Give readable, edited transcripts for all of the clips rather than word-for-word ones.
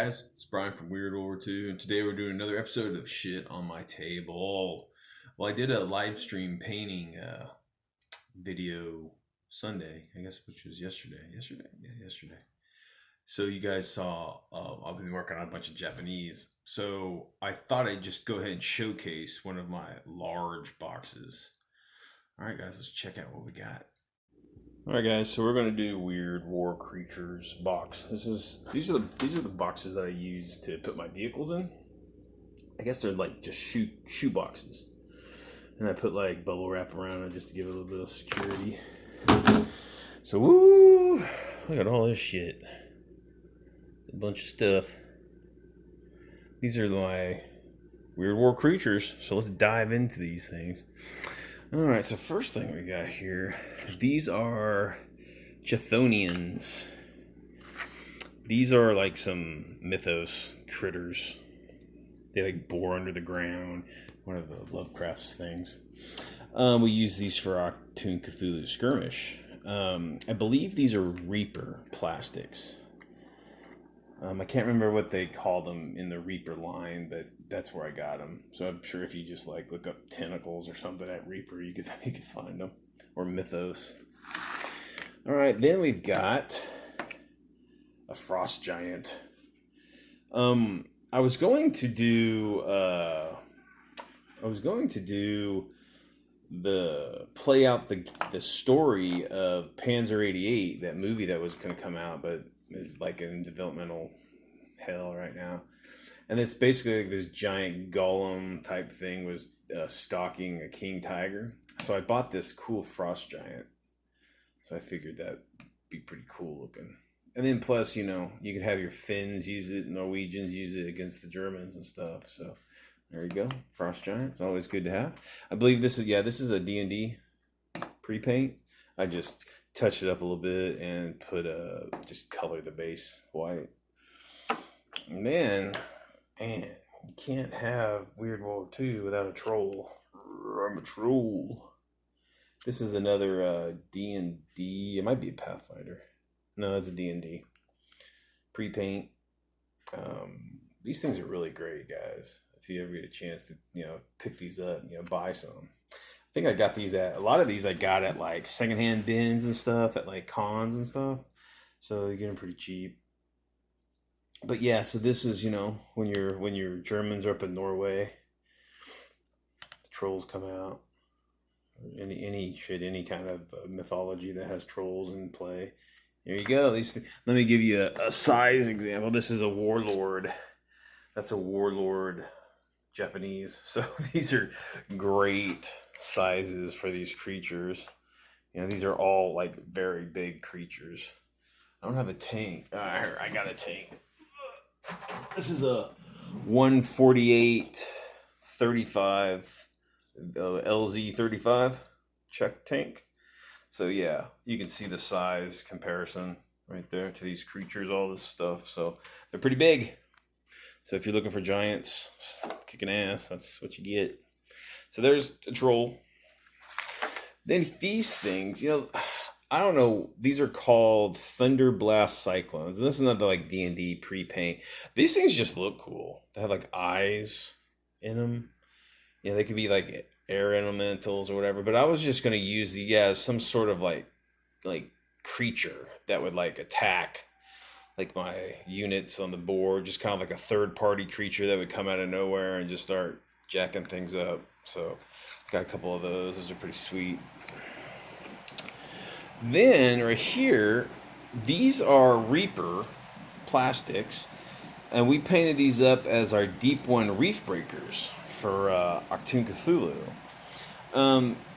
guys, it's Brian from Weird WWII, and today we're doing another episode of Shit on My Table. Well, I did a live stream painting video Sunday, I guess, which was yesterday. Yesterday. So you guys saw, I've been working on a bunch of Japanese. So I thought I'd just go ahead and showcase one of my large boxes. All right, guys, let's check out what we got. All right, guys. So we're gonna do Weird War Creatures box. These are the boxes that I use to put my vehicles in. I guess they're like just shoe boxes, and I put like bubble wrap around it just to give it a little bit of security. So woo! Look at all this shit. It's a bunch of stuff. These are my Weird War Creatures. So let's dive into these things. Alright, so first thing we got here, these are Chthonians. These are like some mythos critters. They like bore under the ground, one of the Lovecraft's things. We use these for Achtung Cthulhu Skirmish. I believe these are Reaper plastics. I can't remember what they call them in the Reaper line, but that's where I got them. So I'm sure if you just like look up tentacles or something at Reaper, you could find them, or Mythos. All right, then we've got a frost giant. I was going to do play out the story of Panzer 88, that movie that was going to come out, but is like in developmental hell right now. And it's basically like this giant golem type thing was stalking a king tiger. So I bought this cool frost giant. So I figured that'd be pretty cool looking. And then plus, you know, you could have your Finns use it, Norwegians use it against the Germans and stuff. So there you go. Frost giant. It's always good to have. I believe this is a D&D pre-paint. I just touch it up a little bit and put just color the base white. And then, man, you can't have Weird War II without a troll. I'm a troll. This is another D&D. It might be a Pathfinder. No, it's a D&D pre-paint. These things are really great, guys. If you ever get a chance to, pick these up, buy some. I think I got these a lot of these I got at like secondhand bins and stuff at like cons and stuff. So you get them pretty cheap. But yeah, so this is, when your Germans are up in Norway, the trolls come out. Any kind of mythology that has trolls in play. There you go. Let me give you a size example. This is a warlord. That's a warlord Japanese. So these are great sizes for these creatures. These are all like very big creatures. I don't have a tank. Here, I got a tank. This is a 148 35 LZ 35 Czech tank. So yeah, you can see the size comparison right there to these creatures, all this stuff. So they're pretty big. So if you're looking for giants kicking ass, that's what you get. So there's a troll. Then these things, I don't know. These are called Thunder Blast Cyclones. And this is not the like D&D pre-paint. These things just look cool. They have like eyes in them. They could be like air elementals or whatever. But I was just going to use as some sort of like creature that would like attack like my units on the board. Just kind of like a third-party creature that would come out of nowhere and just start jacking things up. So got a couple of those. Those are pretty sweet. Then right here, these are Reaper plastics, and we painted these up as our Deep One Reef Breakers for Achtung Cthulhu.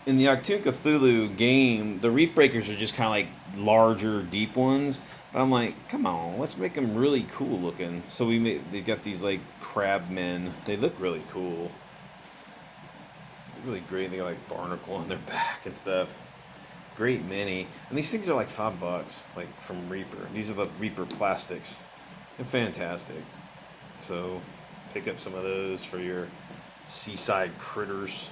In the Achtung Cthulhu game, the Reef Breakers are just kind of like larger, deep ones. But I'm like, come on, let's make them really cool looking. So they got these like crab men. They look really cool. They're really great. They got like barnacle on their back and stuff. Great mini. And these things are like $5, like from Reaper. These are the Reaper plastics. They're fantastic. So pick up some of those for your seaside critters.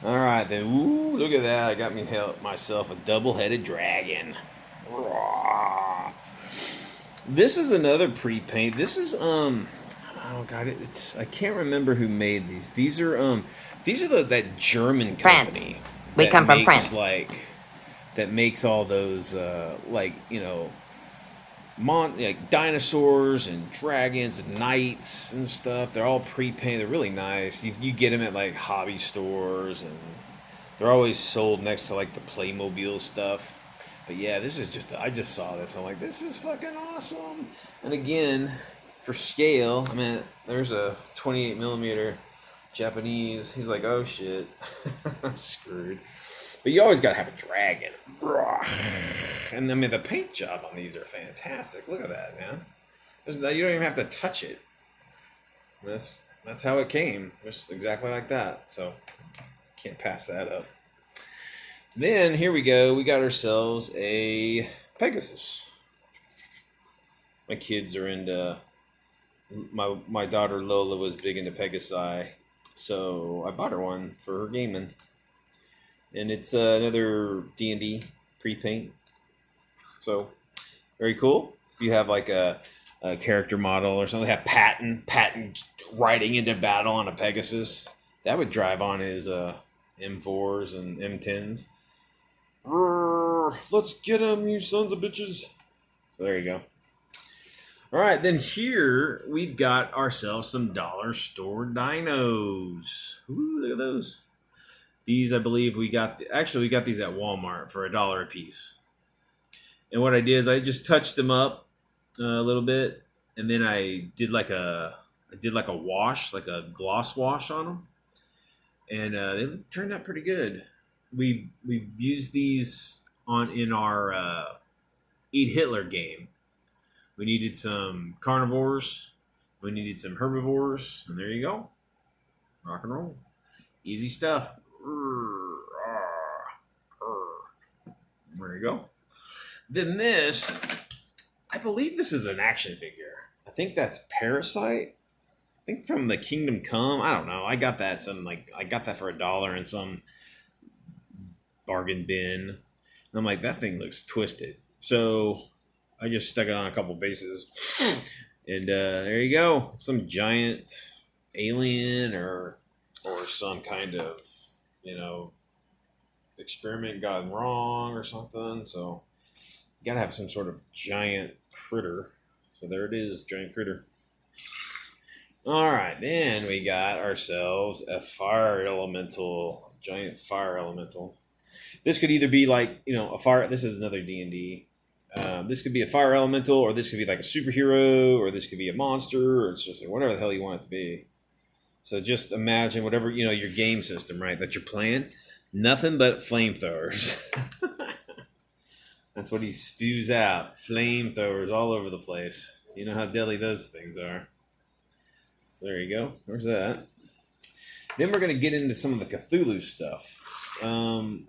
All right, then. Ooh, look at that. I got myself a double-headed dragon. This is another pre-paint. This is oh god, it's I can't remember who made these. These are that German France. company We that come from makes France. that makes all those like dinosaurs and dragons and knights and stuff. They're all pre-painted. They're really nice. You get them at like hobby stores, and they're always sold next to like the Playmobil stuff. But yeah, this is just I just saw this. I'm like, this is fucking awesome. And again, for scale, I mean, there's a 28 millimeter Japanese. He's like, oh shit, I'm screwed. But you always gotta have a dragon. And I mean, the paint job on these are fantastic. Look at that, man. You don't even have to touch it. I mean, that's how it came, just exactly like that. So can't pass that up. Then here we go. We got ourselves a Pegasus. My kids are into. My daughter Lola was big into Pegasi, so I bought her one for her gaming. And it's another D&D pre-paint. So very cool. If you have like a character model or something, have Patton riding into battle on a Pegasus, that would drive on his M4s and M10s. Let's get them, you sons of bitches. So there you go. All right, then here we've got ourselves some dollar store dinos. Ooh, look at those. These, I believe, we got these at Walmart for $1 a piece. And what I did is I just touched them up a little bit, and then I did like a wash, like a gloss wash on them, and they turned out pretty good. We used these in our Eat Hitler game. We needed some carnivores, we needed some herbivores, and there you go. Rock and roll, easy stuff. There you go. Then this, I believe this is an action figure. I think that's Parasite. I think from the Kingdom Come. I don't know. I got that for $1 in some bargain bin. And I'm like, that thing looks twisted. So I just stuck it on a couple bases. And there you go. Some giant alien or some kind of, experiment gone wrong or something. So you gotta have some sort of giant critter. So there it is, giant critter. All right, then we got ourselves a fire elemental, giant fire elemental. This could either be like a fire. This is another D&D. This could be a fire elemental, or this could be like a superhero, or this could be a monster, or it's just like whatever the hell you want it to be. So just imagine whatever your game system, right, that you're playing. Nothing but flamethrowers. That's what he spews out. Flamethrowers all over the place. You know how deadly those things are. So there you go. Where's that? Then we're going to get into some of the Cthulhu stuff. I'm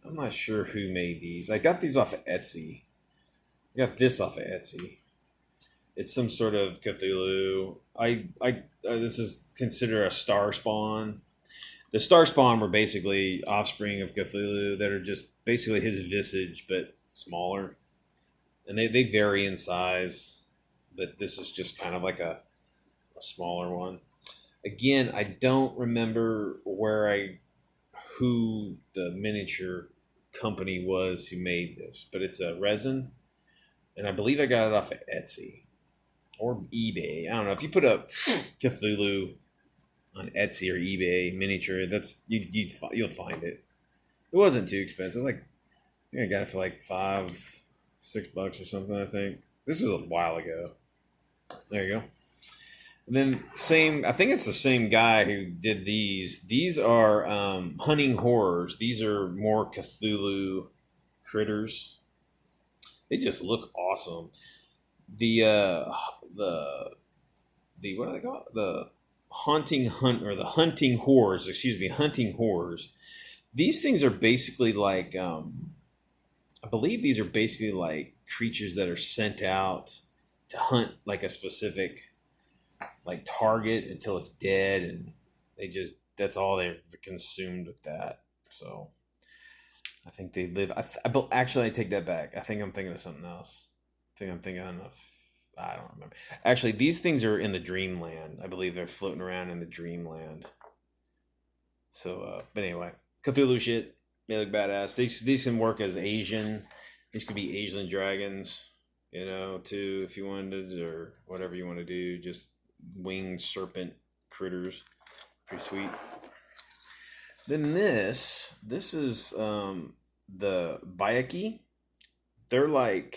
not sure who made these. I got these off of Etsy. I got this off of Etsy. It's some sort of Cthulhu. This is considered a star spawn. The star spawn were basically offspring of Cthulhu that are just basically his visage, but smaller. And they vary in size, but this is just kind of like a smaller one. Again, I don't remember who the miniature company was who made this, but it's a resin, and I believe I got it off of Etsy or eBay. I don't know. If you put up Cthulhu on Etsy or eBay miniature, you'll find it. It wasn't too expensive. I think I got it for like $5-6 or something. I think this was a while ago. There you go. And then I think it's the same guy who did these. These are hunting horrors. These are more Cthulhu critters. They just look awesome. The what are they called? The hunting horrors. Excuse me, hunting horrors. These things are basically like I believe these are basically like creatures that are sent out to hunt like a specific like target until it's dead, and that's all they're consumed with that. So I think they live. Actually, I take that back. I think I'm thinking of something else. I think I'm thinking of I don't remember. Actually, these things are in the dreamland. I believe they're floating around in the dreamland. So, but anyway, Cthulhu shit. They look badass. These can work as Asian. These could be Asian dragons, too, if you wanted, or whatever you want to do. Just winged serpent critters. Pretty sweet. Then this is the Bayaki. They're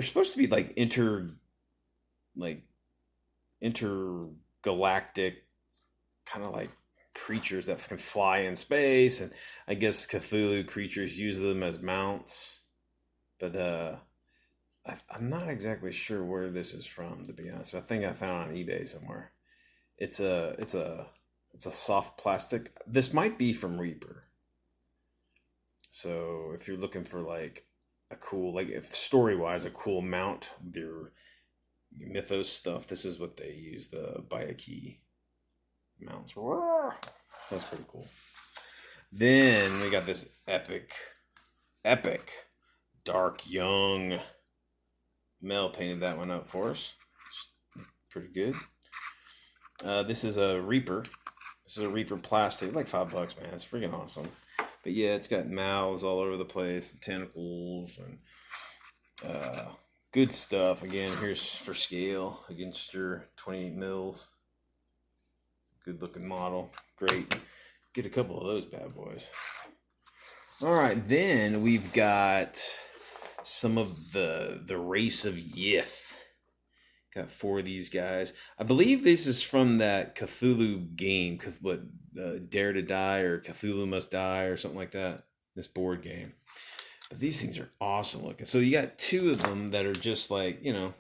supposed to be like intergalactic kind of like creatures that can fly in space, and I guess Cthulhu creatures use them as mounts. But I'm not exactly sure where this is from, to be honest. I think I found it on eBay somewhere. It's a soft plastic. This might be from Reaper. So if you're looking for like a cool, like if story wise, a cool mount, your mythos stuff, this is what they use, the Bayaki mounts. That's pretty cool. Then we got this epic Dark Young. Mel painted that one up for us. Pretty good. This is a Reaper. This is a Reaper plastic. It's like $5, man. It's freaking awesome. But yeah, it's got mouths all over the place, and tentacles, and good stuff. Again, here's for scale against your 28 mils. Good looking model. Great. Get a couple of those bad boys. All right, then we've got some of the race of Yith. Got 4 of these guys. I believe this is from that Cthulhu game, Dare to Die or Cthulhu Must Die or something like that. This board game. But these things are awesome looking. So you got 2 of them that are just like, they're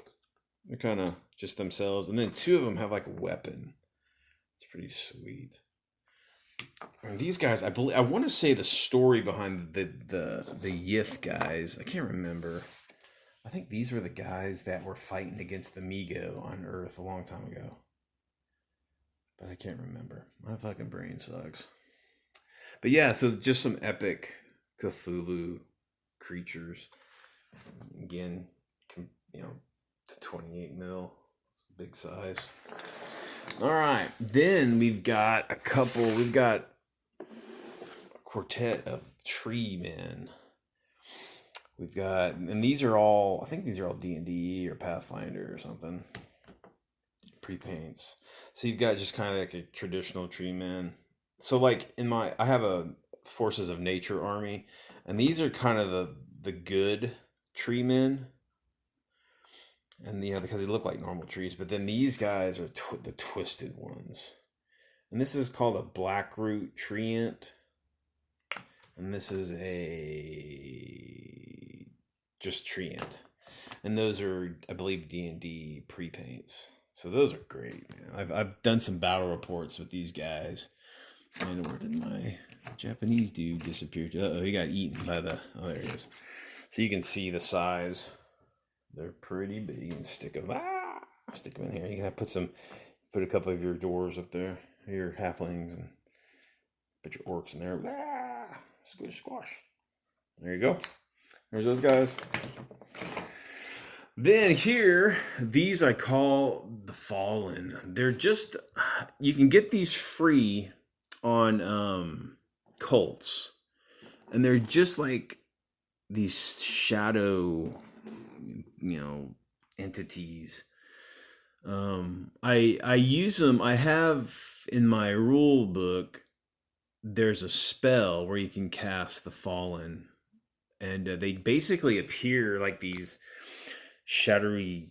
kind of just themselves. And then 2 of them have like a weapon. It's pretty sweet. And these guys, I want to say the story behind the Yith guys. I can't remember. I think these were the guys that were fighting against the Migo on Earth a long time ago. But I can't remember. My fucking brain sucks. But yeah, so just some epic Cthulhu creatures. Again, to 28 mil. Big size. All right. Then we've got a quartet of tree men. We've got, and these are all, I think these are all D&D or Pathfinder or something. Pre-paints. So you've got just kind of like a traditional tree man. So like I have a Forces of Nature army, and these are kind of the good tree men. And because they look like normal trees, but then these guys are the twisted ones. And this is called a Blackroot Treant. And this is just Treant. And those are, I believe, D&D pre-paints. So those are great, man. I've done some battle reports with these guys. And where did my Japanese dude disappear to? Uh-oh, he got eaten by oh, there he is. So you can see the size. They're pretty big. You can stick them in here. You can put a couple of your dwarves up there, your halflings, and put your orcs in there. Squash. There you go. There's those guys. Then here, these I call the Fallen. They're just, you can get these free on cults. And they're just like these shadow, entities. I use them. I have in my rule book, there's a spell where you can cast the Fallen, and they basically appear like these shadowy,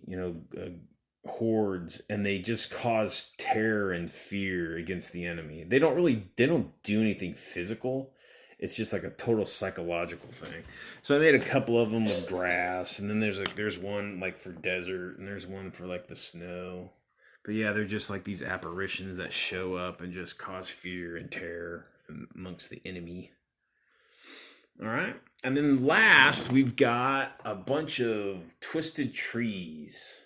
hordes, and they just cause terror and fear against the enemy. They don't do anything physical. It's just like a total psychological thing. So I made a couple of them with grass, and then there's one like for desert, and there's one for like the snow. But yeah, they're just like these apparitions that show up and just cause fear and terror amongst the enemy. All right. And then last, we've got a bunch of twisted trees.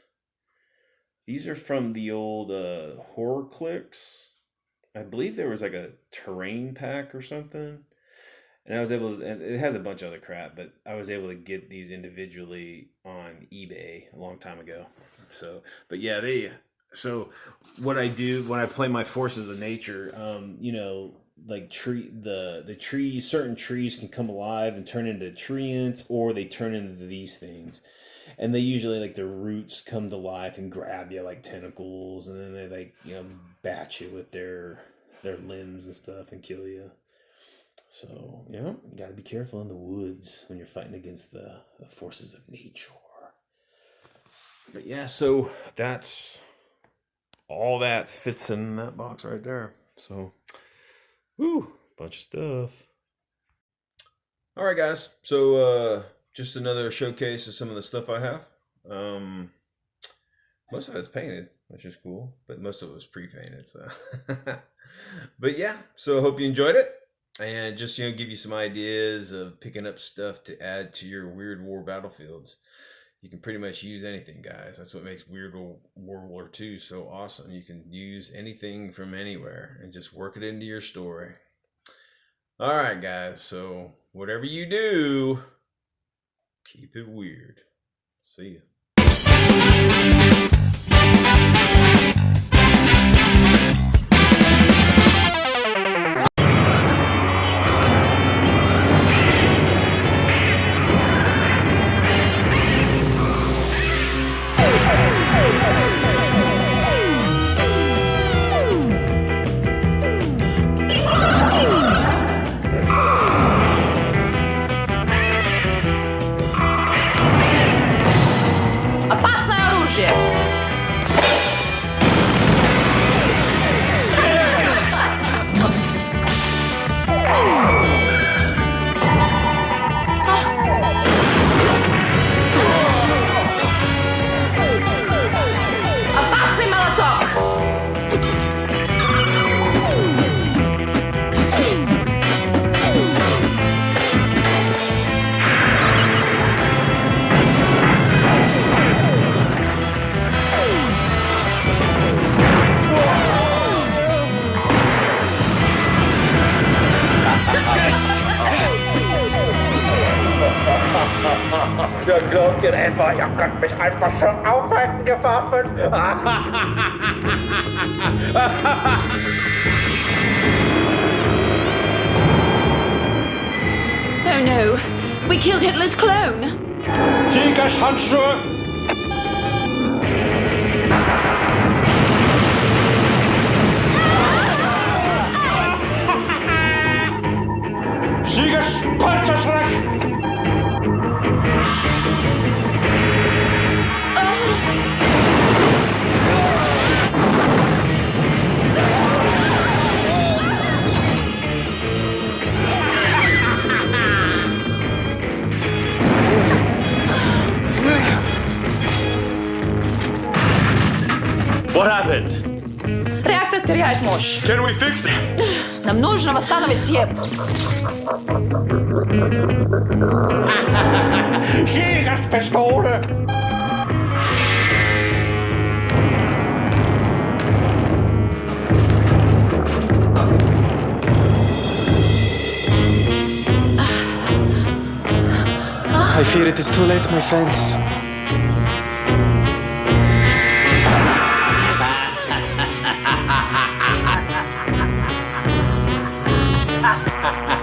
These are from the old horror clicks. I believe there was like a terrain pack or something. And I was able to, and it has a bunch of other crap, but I was able to get these individually on eBay a long time ago. So, but yeah, so what I do when I play my forces of nature, you know, like the trees, certain trees can come alive and turn into treants, or they turn into these things. And they usually, like, their roots come to life and grab you like tentacles, and then they, like, you know, bat you with their limbs and stuff and kill you. So, you know, you gotta be careful in the woods when you're fighting against the forces of nature. But yeah, so that's all that fits in that box right there. So, woo, bunch of stuff. All right, guys. So, just another showcase of some of the stuff I have. Most of it's painted, which is cool, but most of it was pre-painted. So, but yeah. So, hope you enjoyed it. And just, you know, give you some ideas of picking up stuff to add to your Weird War battlefields. You can pretty much use anything, guys. That's what makes Weird World War II so awesome. You can use anything from anywhere and just work it into your story. All right, guys. So whatever you do, keep it weird. See ya. Ja, glaubt ihr etwa, ihr könnt mich einfach so aufhalten, ihr Waffen? Oh no, we killed Hitler's clone. Siegershandschuhe! Siegerspanzerschreck! What happened? Реактор теряет мощь. Can we fix it? Нам нужно восстановить цепь. Siegerspistole! I fear it is too late, my friends. Ha ha ha!